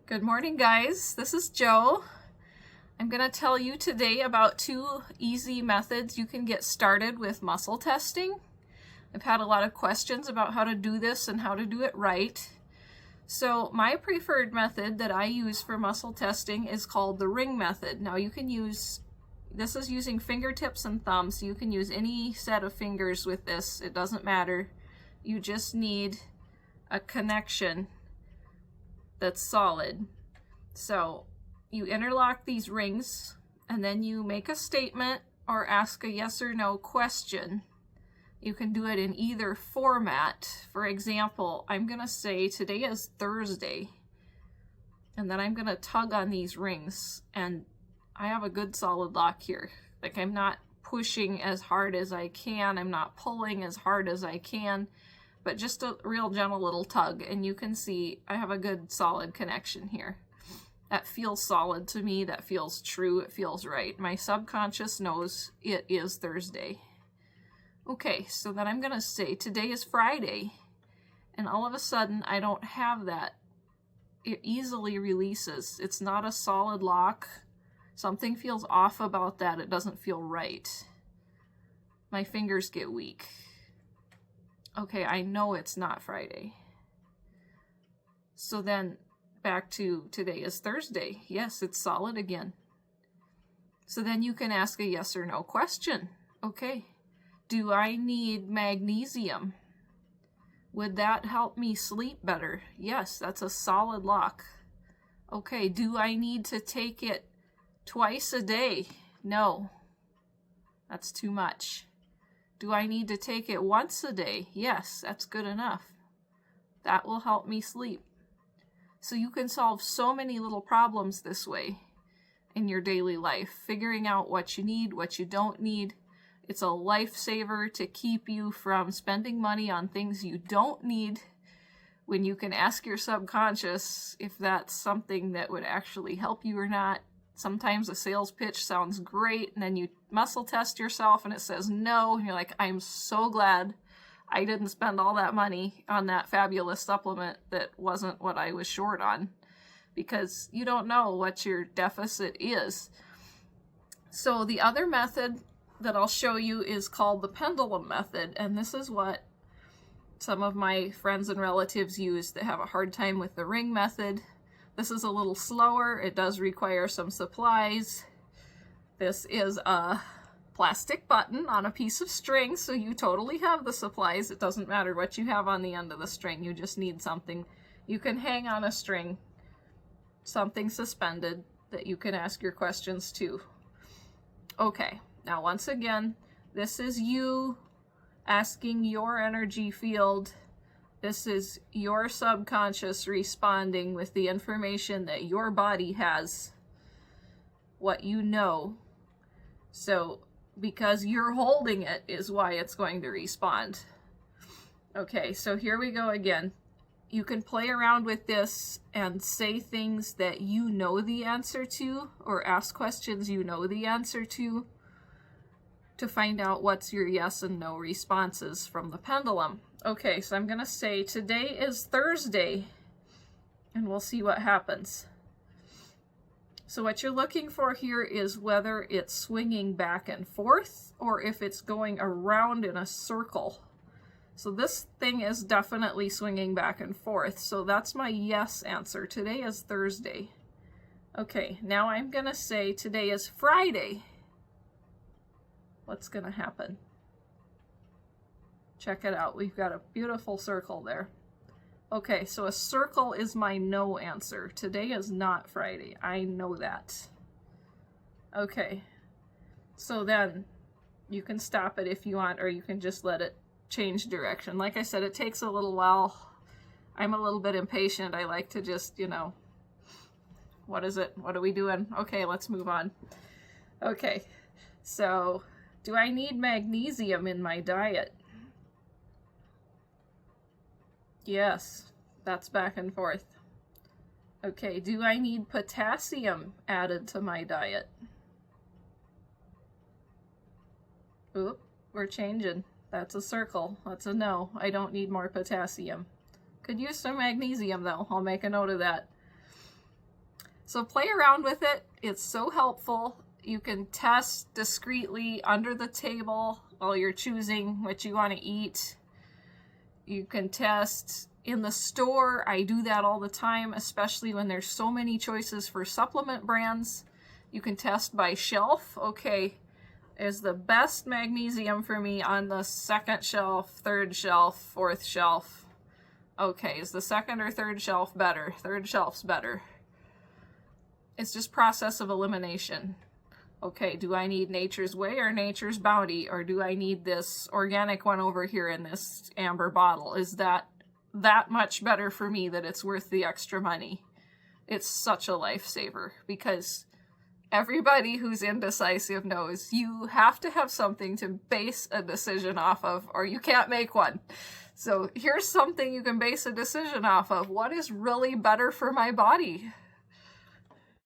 Good morning, guys. This is Jo. I'm going to tell you today about 2 easy methods you can get started with muscle testing. I've had a lot of questions about how to do this and how to do it right. So my preferred method that I use for muscle testing is called the ring method. Now you can use, this is using fingertips and thumbs, so you can use any set of fingers with this. It doesn't matter. You just need a connection that's solid. So you interlock these rings and then you make a statement or ask a yes or no question. You can do it in either format. For example, I'm going to say today is Thursday, and then I'm going to tug on these rings, and I have a good solid lock here. Like, I'm not pushing as hard as I can, I'm not pulling as hard as I can, but just a real gentle little tug, and you can see I have a good solid connection here. That feels solid to me, that feels true, it feels right. My subconscious knows it is Thursday. Okay, so then I'm gonna say today is Friday, and all of a sudden I don't have that. It easily releases. It's not a solid lock. Something feels off about that. It doesn't feel right. My fingers get weak. Okay, I know it's not Friday. So then back to today is Thursday. Yes, it's solid again. So then you can ask a yes or no question. Okay, do I need magnesium? Would that help me sleep better? Yes, that's a solid lock. Okay, do I need to take it twice a day? No, that's too much. Do I need to take it once a day? Yes, that's good enough. That will help me sleep. So you can solve so many little problems this way in your daily life, figuring out what you need, what you don't need. It's a lifesaver to keep you from spending money on things you don't need, when you can ask your subconscious if that's something that would actually help you or not. Sometimes a sales pitch sounds great, and then you muscle test yourself and it says no, and you're like, I'm so glad I didn't spend all that money on that fabulous supplement that wasn't what I was short on, because you don't know what your deficit is. So the other method that I'll show you is called the pendulum method, and this is what some of my friends and relatives use that have a hard time with the ring method. This is a little slower. It does require some supplies. This is a plastic button on a piece of string, so you totally have the supplies. It doesn't matter what you have on the end of the string. You just need something you can hang on a string, something suspended that you can ask your questions to. Okay, now once again, this is you asking your energy field. This is your subconscious responding with the information that your body has, what you know. So because you're holding it is why it's going to respond. Okay, so here we go again. You can play around with this and say things that you know the answer to, or ask questions you know the answer to find out what's your yes and no responses from the pendulum. Okay, so I'm going to say today is Thursday, and we'll see what happens. So what you're looking for here is whether it's swinging back and forth or if it's going around in a circle. So this thing is definitely swinging back and forth, so that's my yes answer. Today is Thursday. Okay, now I'm going to say today is Friday. What's going to happen? Check it out. We've got a beautiful circle there. Okay, so a circle is my no answer. Today is not Friday. I know that. Okay, so then you can stop it if you want, or you can just let it change direction. Like I said, it takes a little while. I'm a little bit impatient. I like to just, what is it? What are we doing? Okay, let's move on. Okay, so do I need magnesium in my diet? Yes, that's back and forth. Okay, do I need potassium added to my diet? Oop, we're changing. That's a circle. That's a no. I don't need more potassium. Could use some magnesium though. I'll make a note of that. So play around with it. It's so helpful. You can test discreetly under the table while you're choosing what you want to eat. You can test in the store. I do that all the time, especially when there's so many choices for supplement brands. You can test by shelf. Okay, is the best magnesium for me on the second shelf, third shelf, fourth shelf? Okay, is the second or third shelf better? Third shelf's better. It's just process of elimination. Okay, do I need Nature's Way or Nature's Bounty? Or do I need this organic one over here in this amber bottle? Is that much better for me that it's worth the extra money? It's such a lifesaver, because everybody who's indecisive knows you have to have something to base a decision off of, or you can't make one. So here's something you can base a decision off of. What is really better for my body?